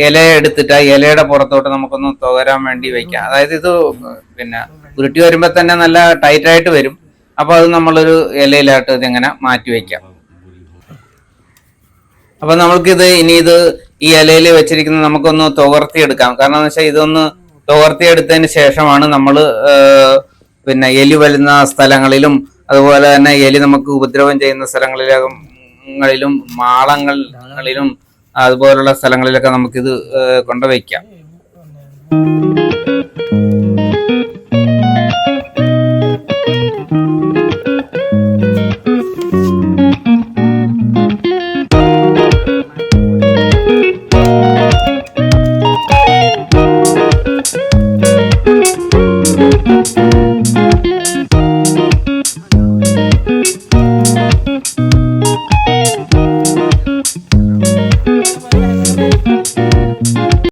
ഇല എടുത്തിട്ട് ആ ഇലയുടെ പുറത്തോട്ട് നമുക്കൊന്ന് തുകരാൻ വേണ്ടി വെക്കാം. അതായത് ഇത് പിന്നെ ഉരുട്ടി വരുമ്പോ തന്നെ നല്ല ടൈറ്റ് ആയിട്ട് വരും. അപ്പൊ അത് നമ്മളൊരു ഇലയിലായിട്ട് ഇതിങ്ങനെ മാറ്റി വെക്കാം. അപ്പൊ നമ്മൾക്കിത് ഇനി ഇത് ഈ ഇലയിൽ വെച്ചിരിക്കുന്നത് നമുക്കൊന്ന് തുവർത്തിയെടുക്കാം. കാരണം എന്ന് വെച്ചാൽ ഇതൊന്ന് തുവർത്തിയെടുത്തതിന് ശേഷമാണ് നമ്മൾ പിന്നെ എലി വരുന്ന സ്ഥലങ്ങളിലും അതുപോലെ തന്നെ എലി നമുക്ക് ഉപദ്രവം ചെയ്യുന്ന സ്ഥലങ്ങളിലും മാളങ്ങളിലും അതുപോലുള്ള സ്ഥലങ്ങളിലൊക്കെ നമുക്കിത് കൊണ്ടുവയ്ക്കാം.